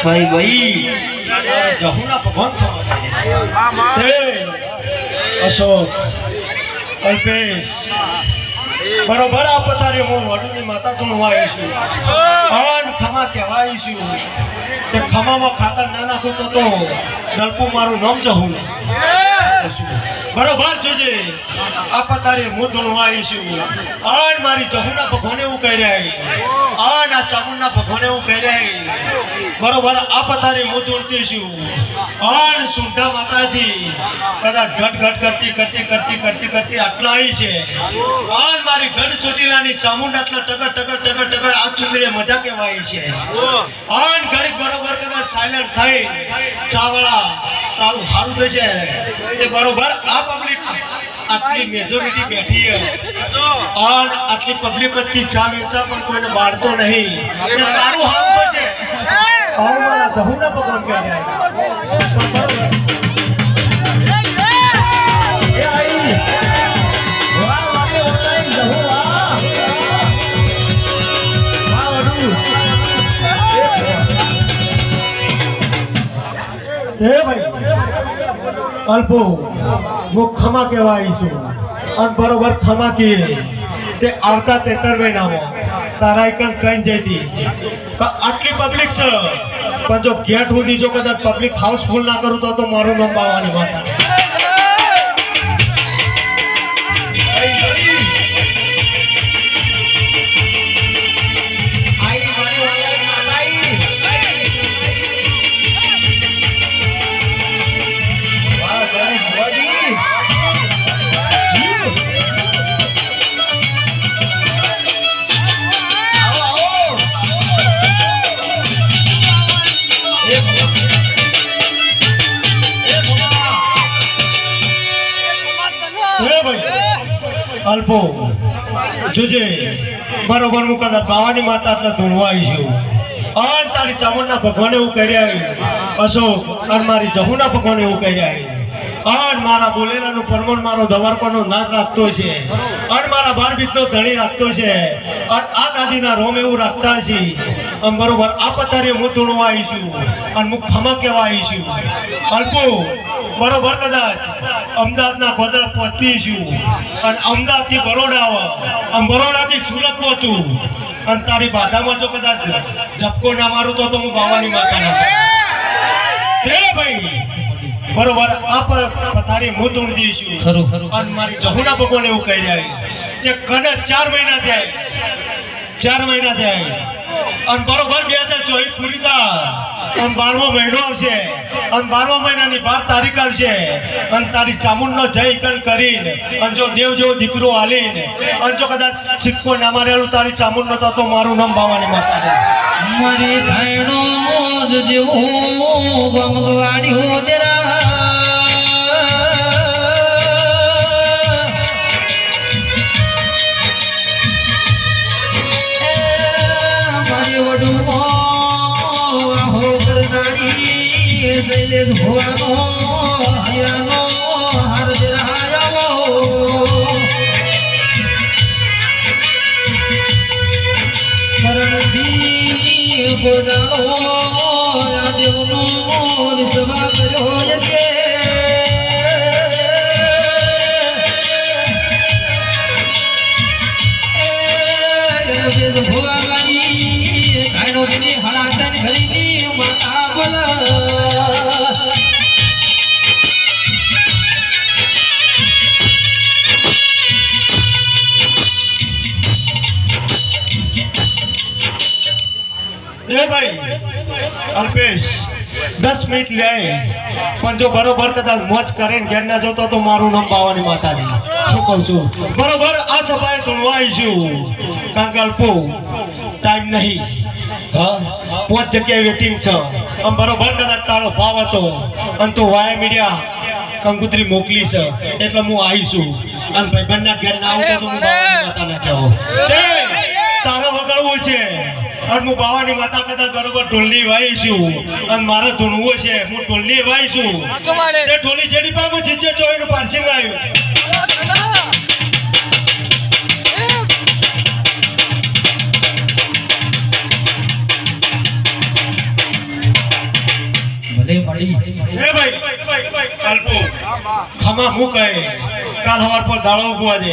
ભાઈ ભાઈ જહુના ભગવાન થવા અશોક અલ્પેશ બરોબર આ પતારે હું વડુની માતા તું આવીશું અન ખમા કહેવાઈશું તે ખમામાં ખાતર ના નાખું તો દલપુ મારું નામ જહું બરોબર જોજે આ પતારે હું તું આવીશું અન મારી જહુના ભગવાન એવું કહી રહ્યા અન આ ચામુંડના ભગવાન એવું કહી રહ્યા બરોબર આ પતારે હું દોડતીશું અન સુંઢા માતાથી કદાચ ઘટ કરતી કરતી કરતી કરતી કરતી આટલા આવી છે અન મારી ગઢ ચોટીલાની ચામુંડ આટલા ટગર આ ચુંદડીએ મજા કેવાય છે અન ઘડીક બરોબર કદાચ સાયલેન્ટ થઈ ચાવડા તારું સારું થશે તે બરોબર આ પબ્લિક આટલી મેજોરિટી બેઠી છે અને આટલી પબ્લિક વચ્ચે ચા વેચા પણ કોઈને બાળતો નહીં તારું સારું થશે મારા જહુના ભગવાન કહે અલ્પો હું ખમા કહેવાઈશું અને બરોબર ખમા કીએ તે આવતા 13 મહિનામાં તારા કઈ જતી આટલી પબ્લિક છે પણ જો ગેટ સુધી જો કદાચ પબ્લિક હાઉસફુલ ના કરું તો મારું નામ બાવાની વાત અલ્પો જોજે બરોબર હું કદાચ બાવાની માતા આટલા ધૂણવાઈશું અને તારી ચામુંડના ભગવાન એવું કહી રહ્યા અશોક અને મારી જહુના ભગવાન એવું કહી રહ્યા અને મારા બોલેલાનું પરમણ મારો દવારપાનો નાશ રાખતો છે અને મારા બાર બીજનો ધણી રાખતો છે અને આ દાદીના રોમ એવું રાખતા છે અને બરોબર આ પતારે હું ધૂણવા આવીશું અને હું ખમા કહેવા આવીશું અલ્પો બરોબર કદાચ અમદાવાદના ગોધરા પહોંચીશું અને અમદાવાદથી બરોડા આવે અને બરોડાથી સુરત પહોંચું અને તારી બાધામાં જો કદાચ ઝપકો ના મારું તો હું બાવાની માતા ના ભાઈ બરોબર આપ તારી હું ધૂણ દઈશું અને મારી જહુના ભગવાન એવું કહી રહ્યા કે કદાચ 4 મહિના થાય 4 મહિના થાય અને બરોબર 2024 પૂરી થાય અને 12મો મહિનો આવશે અને 12મા મહિનાની 12 તારીખ આવશે અને તારી ચામુંડનો જય કણ કરીને અને જો દેવ જેવો દીકરો આલીને અને જો કદાચ સિક્કો ના મારેલું તારી ચામુંડનો તો મારું નામ બાવાની માતા છે મારી થાયણો જેવો ગમગવાડી હો તેરા મારી વડું હો કરનારી જઈલે ધોવાનો હયાનો હાર દેરાયો કરણથી ગોડાળો દેવનો નિસભા કર્યો છે ભોગાની કાયનોની હળાતન ઘડીની માતા બોલા ભાઈ અલ્પેશ 10 મિનિટ લે પણ જો બરોબર કદાચ મોજ કરીને ઘેર ના જતો તો મારું નામ બાવાની માતાની શું કહું છું બરોબર આ સભાએ ધૂણવાઈશું કારણ કે અલ્પો ટાઈમ નહીં હા 5 જગ્યાએ વેટિંગ છે આમ બરોબર કદાચ તારો ભાવ હતો અને તું વાયા મીડિયા કંકુત્રી મોકલી છે એટલે હું આવીશું અને ભાઈબંધના ઘેર ના આવતો તો હું બાવાની માતા ના કહેવો તારા વગાડવું છે અને હું બાવાની માતા કદાચ બરોબર ઢોલની વાઈશું અને મારે ધૂણવું છે હું ઢોલની વાઈશું તે ઢોલી જેડી પાસે જીજે ચોઈનું પાર્સિંગ આવ્યું માં હું કહે કાલ હવાર પર દાળો ઉગવા દે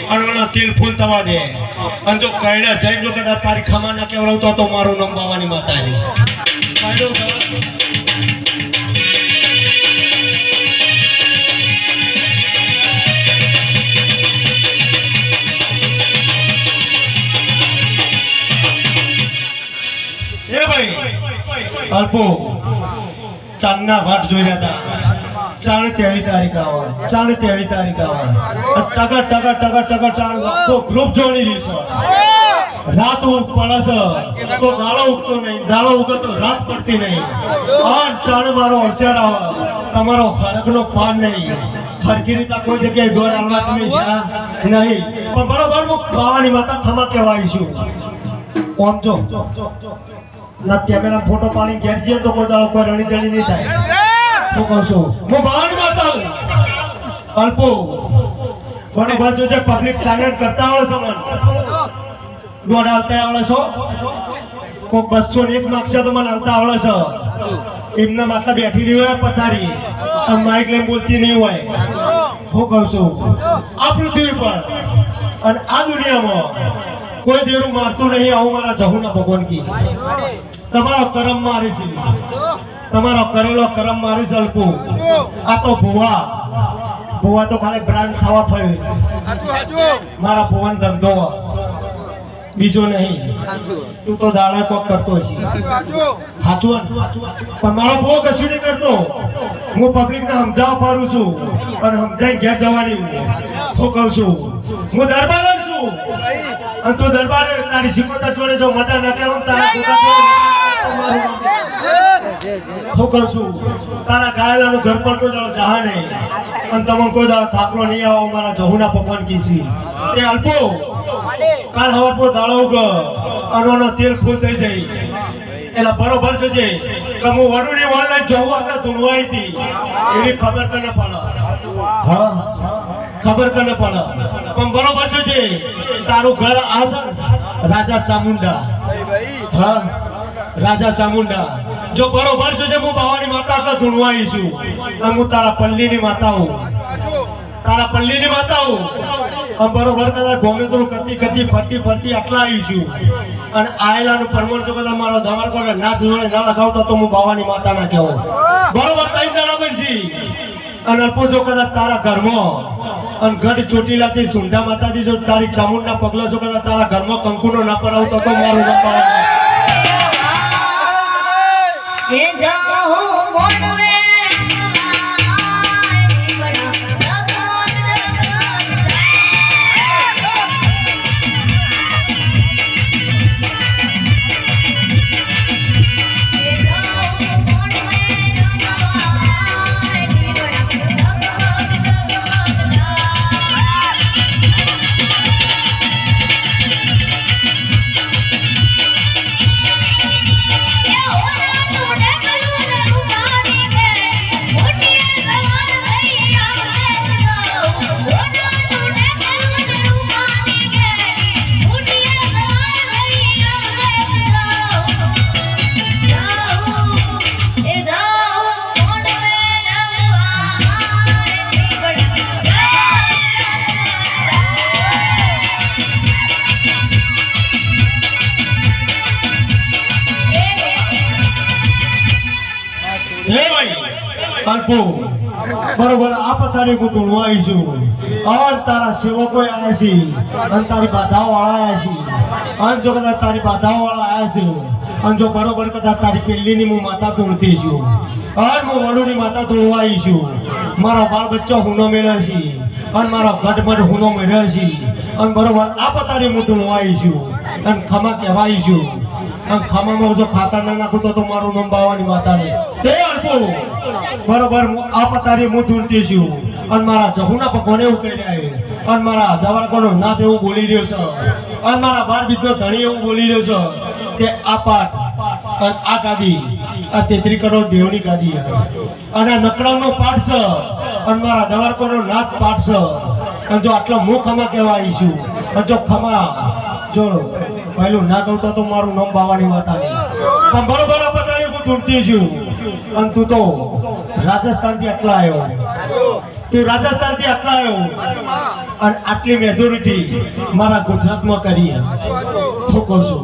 અને ઓલો તેલ ફૂલ થવા દે અને જો કઈડા જઈને જો કદાચ તારી ખમા ના કેવડાવતો તો મારું નામ બાવાની માતાજી એ ભાઈ અલ્પો ચાંદના વાટ જોઈ રહ્યા હતા 4 તારીખ આવે 4 તારીખ આવે ટગર ટગર ટગર ટગર ટાર તો ગ્રુપ જોડી રહી છે રાત પડે છે તો દાડો ઉગતો નહીં દાડો ઉગે તો રાત પડતી નહીં આ ચાણ મારો હોશિયાર આવે તમારો હરકનો પાન નહીં હરકી રીતે કોઈ જગ્યાએ ગોળ આલવા તમે જ્યાં નહીં પણ બરોબર હું બાવાની માતા ખમા કહેવાય છું ઓમ જો ના કેમેરા ફોટો પાડી ઘેર જઈએ તો કોઈ દાડો કોઈ રણી દણી નહીં થાય હું કહું છું હું બાવાની માતા અલ્પો બરોબર જો પબ્લિક સાયલેન્ટ કરતા હોય છે મને દોડ આવતા આવડે છો કોઈ 201 માર્ક્સ તો મને આવતા આવડે છે એમના માતા બેઠી નહીં હોય પથારી માઇક લઈને બોલતી નહીં હોય હું કહું છું આ પૃથ્વી પર અને આ દુનિયામાં કોઈ દેરું મારતું નહીં આવું મારા જહુના ભગવાન કી તમારો કરમ મારી છે તમારો કરેલો કરમ મારી છે અલ્પુ આ તો ભુવા તો ખાલી બ્રાન્ડ ખાવા ફરે મારા ભુવન ધંધો બીજો નહીં તું તો દાડા કોક કરતો છે સાચું પણ મારો બહુ કશું નહીં કરતો હું પબ્લિક ને સમજાવવા પાડું છું અને સમજાઈ ઘેર જવાની હું કહું છું હું દરબાર છું અને તું દરબાર તારી સિકોતર જોડે જો મજા ન કરું તારા હું કહું છું તારા ગાયેલાનું ઘર પર કોઈ દાડો જહા નહીં અને તમને કોઈ દાડો થાકલો નહીં આવો મારા જહુના ભગવાન કી છે એ અલ્પો કાલ હવાર પર દાડો ઉગ અને તેલ ફૂલ થઈ જાય એટલે બરોબર જોજે કે હું વડુની ઓનલાઈન જોઉં આપણે ધૂણવાઈ હતી એવી ખબર કને પડે હા ખબર કને પડે પણ બરોબર જોજે તારું ઘર આ છે રાજા ચામુંડા હા રાજા ચામુંડા જો બરોબર જોજે હું બાવાની માતા એટલે ધૂણવાઈ છું અને હું તારા પલ્લીની માતા હું તારા પલ્લીની માતા હું બરોબર કદાચ ગોમે તો કતી ફરતી આટલા આવી છું અને આયેલાનું પરમણ જો કદાચ મારો દવાર કોને ના જોડે ના લગાવતો તો હું બાવાની માતા ના કહેવો બરોબર સહી જણાવનજી અને અલ્પો જો કદાચ તારા ઘરમાં અને ગઢ ચોટીલાથી સુંઢા માતાજી જો તારી ચામુંડના પગલા જો કદાચ તારા ઘરમાં કંકુનો ના પરાવતો તો મારું નામ બરોબર આ પતારી હું ધૂણવાઈ છું અને તારા સેવકો આવ્યા છે અને તારી બાધાઓ વાળા આવ્યા છે અને જો કદાચ તારી બાધાઓ વાળા આવ્યા છે અને જો બરોબર કદાચ તારી પેલીની હું માતા ધૂણતી છું અને હું વડુની માતા ધૂણવાઈ છું મારો બાળ બચ્ચો હુનો મેળે છે અને મારો ગઢમઢ હુનો મેળે છે અને બરોબર આ પતારી હું ધૂણવાઈ છું અને ખમા કહેવાય છું અને ખમામાં જો ખાતર ના નાખું તો મારું નામ બાવાની માતા ને તે અલ્પો બરોબર આ પતારી હું ધૂણતી છું અને મારા જહુના ભગવાન એવું કહી રહ્યા છે અને મારા દવારકોનો નાથ એવું બોલી રહ્યો છે અને મારા બાર બીજનો ધણી એવું બોલી રહ્યો છે કે આ પાઠ અને આ ગાદી આ 33 કરોડ દેવની ગાદી અને નકરાવનો પાઠ છે અને મારા દવારકોનો નાથ પાઠ છે અને જો આટલો હું ખમા કહેવા આવી છું અને જો ખમા જો પહેલું ના કહું તો મારું નામ બાવાની માતા પણ બરોબર આ પતારી હું ધૂણતી છું અને તું તો રાજસ્થાનથી આટલા આવ્યો તું રાજસ્થાનથી આટલા આવ્યો અને આટલી મેજોરિટી મારા ગુજરાતમાં કરી હું કહું છું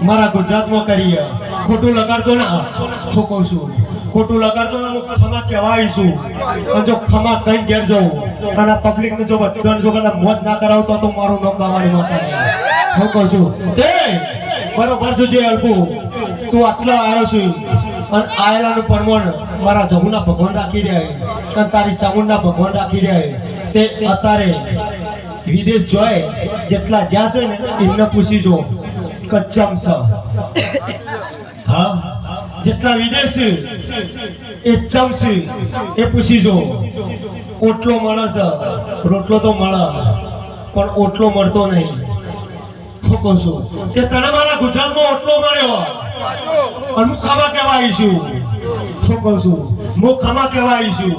મારા ગુજરાતમાં કરી ખોટું લગાડતો ના હું કહું છું ખોટું લગાડતો ને હું ખમા કહેવાય છું અને જો ખમા કઈ ઘેર જાઉં અને પબ્લિક ને જો બધાને જો કદાચ મોજ ના કરાવતો તો મારું નામ બાવાની માતા હું કહું છું તે બરોબર જોજે અલ્પુ તું આટલો આવ્યો છું અને આયેલાનું પરમણ મારા જમુના ભગવાન રાખી રહ્યા અને તારી ચામુંડના ભગવાન રાખી રહ્યા તે અત્યારે વિદેશ જોય જેટલા જ્યાં છે ને એમને પૂછી જો કચ્ચમ છે હા જેટલા વિદેશ એ ચમસી એ પૂછી જો ઓટલો મળે છે રોટલો તો મળે પણ ઓટલો મળતો નહીં હું કહું છું કે તને મારા ગુજરાતમાં ઓટલો મળ્યો અને હું ખાવા કહેવા આવીશું હું કહું છું હું ખાવા કહેવા આવીશું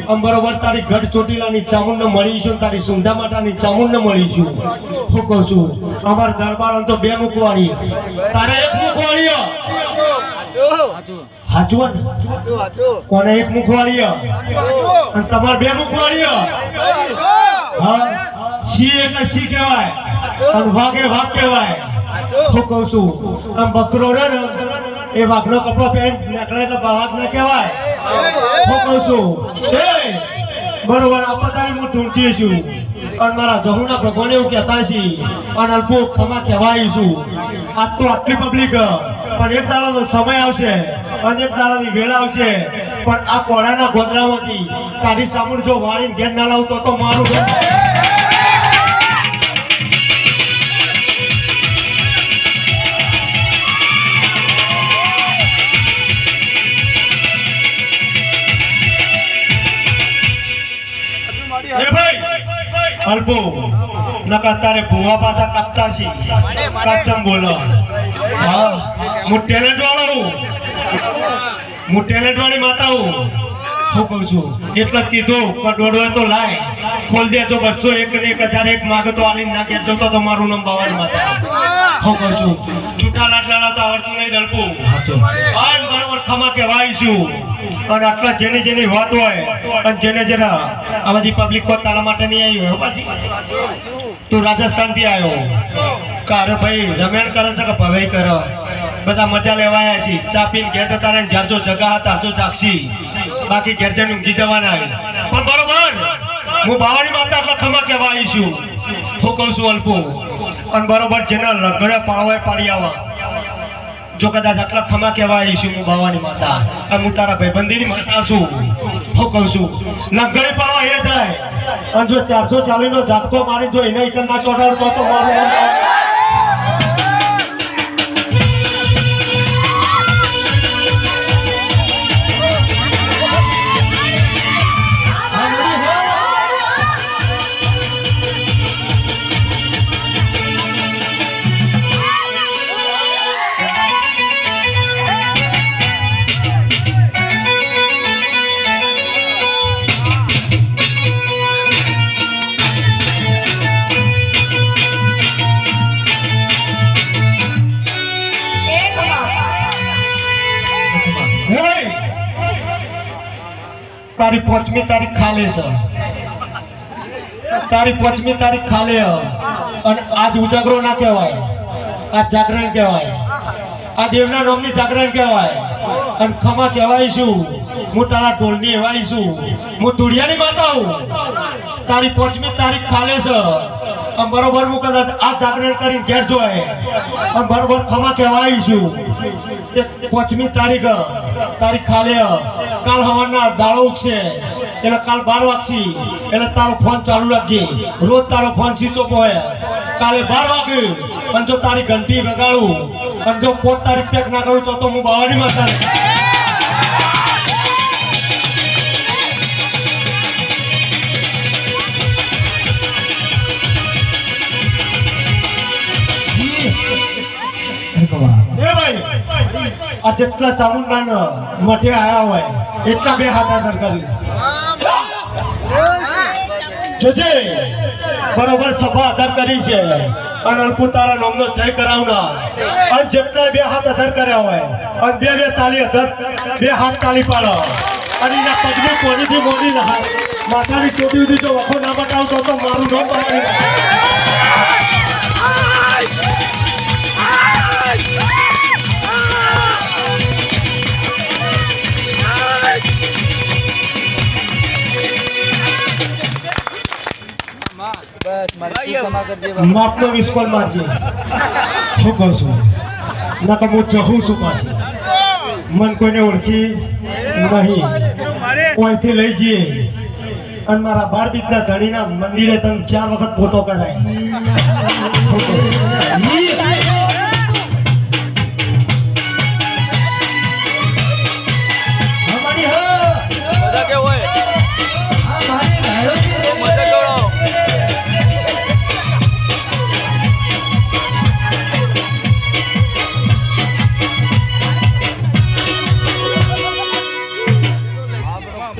આમ બરોબર તારી ગઢ ચોટીલાની ચામુંડને મળીશું તારી સુંઢા માતાની ચામુંડને મળીશું હું કહું છું અમારા દરબાર તો બે મુખવાળી તારે એક મુખવાળી હાચું કોને એક મુખવાળી અને તમારે બે મુખવાળી હા સી એટલે સી કહેવાય અને વાઘે વાઘ કહેવાય હું કહું છું આમ બકરો રે ને એ વાઘનો કપડો પહેરી નીકળે એટલે વાઘ ના કહેવાય હું કહું છું એ બરોબર આ પતાની હું ઢૂંઢતી છું અને મારા જહુના ભગવાન એવું કહેતા છે અને અલ્પો ખમા કહેવાય છું આજ તો આટલી પબ્લિક પણ એક દાડાનો સમય આવશે અને એક દાડાની વેળ આવશે પણ આ કોળાના ગોદરામાંથી તારી ચામુંડ જો વાળીને ઘેર ના લાવતો તો મારું અલ્પો નકા તારે ભૂવા પાછા કાપતા છે કાચમ બોલો હા હું ટેલેન્ટ વાળી માતા હું કહું છું એટલે કીધું કડોડો તો લાય ખોલ દેજો 201 ને 1001 માગે તો આલીને ના કહેજો તો તમારું નામ બાવાની માતા હું કહું છું છૂટા લાડલાડા તો આવડતું નહીં દળપું આજ બરોબર ખમા કહેવાય છું અને આટલા જેની જેની વાત હોય અને જેને જેના આ બધી પબ્લિક કો તારા માટે નહીં આવી હોય પાછી તું રાજસ્થાન થી આવ્યો કારે ભાઈ રમેણ કરે છે કે ભવાઈ કરે બધા મજા લેવાયા છે ચા પીને ઘેર જતા રહે જારજો જગા હતા જો જાગશી બાકી ઘેર જઈને ઊંઘી જવાના પણ બરોબર હું બાવાની માતા એટલે ખમા કહેવા આવી છું હું કહું છું અલ્પુ અને બરોબર જેના લગડે પાળવાય પાડી આવા જો કદાચ આટલા ખમા કહેવા આવી છું હું બાવાની માતા અને હું તારા ભાઈબંધીની માતા છું હું કહું છું લગડે પાળવા એ થાય અને જો 440 નો ઝાટકો મારી જો એને એક ના ચોટાડતો તો મારું તારી 5મી તારીખ ખાલે છે તારી 5મી તારીખ ખાલે અને આજ ઉજાગરો ના કહેવાય આ જાગરણ કહેવાય આ દેવના નામની જાગરણ કહેવાય અને ખમા કહેવાય છું હું તારા ઢોલની એવાય છું હું તુડિયાની માતા હું તારી 5મી તારીખ ખાલે છે અને બરોબર હું કદાચ આ જાગરણ કરીને ઘેર જોય અને બરોબર ખમા કહેવાય છું તે 5મી તારીખ ખાલે કાલ હવાના દાડો ઉગશે એટલે કાલ 12 વાગશે એટલે તારો ફોન ચાલુ રાખજે રોજ તારો ફોન સ્વિચ ઓફ હોય કાલે 12 વાગે અને જો તારી ઘંટી વગાડું અને જો 5 તારીખ પેક ના કરું તો હું બાવાની માતા આ જેટલા ચામુંડા મઠે આયા હોય એટલા બે હાથ આદર કરી જોજે બરોબર સભા આદર કરી છે અને અલ્પુ તારા નામનો જય કરાવનાર અને જેટલા બે હાથ આદર કર્યા હોય અને બે તાલી આદર બે હાથ તાલી પાડો અને એના પગની કોણીથી મોડી માથાની ચોટી સુધી જો વખો ના બતાવતો તો મારું નામ પાડી માપનો મિસકોલ મારજે શું કહું છું ના તો હું જહું છું પાછી મન કોઈને ઓળખી નહીં કોઈથી લઈ જઈએ અને મારા બાર બીજના ધણીના મંદિરે તમે 4 વખત પોતો કરાય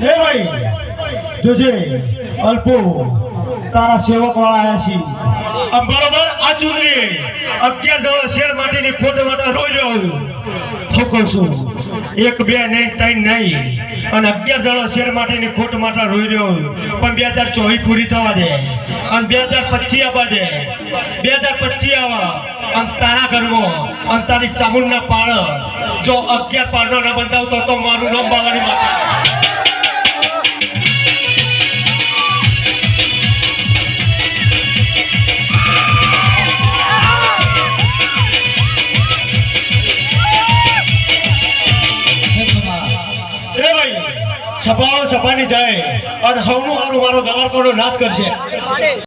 હે ભાઈ જોજે અલ્પો તારા સેવક વાળા આયા છે આ બરોબર આ ચૂંદડી 11 શેર માટેની ખોટ માટે રોજ આવ્યું શું કહું છું 1 2 નહીં 3 નહીં અને 11 શેર માટેની ખોટ માટે રોઈ રહ્યો પણ 2024 પૂરી થવા દે અને 2025 આવવા દે 2025 આવા અને તારા ઘરમાં અને તારી ચામુંડના પાળ જો 11 પાળનો ન બંધાવતો તો મારું નામ બાવાની માતા સભાઓ સભાની જાય અને હવનું મારો ગવાર કોનો નાદ કરશે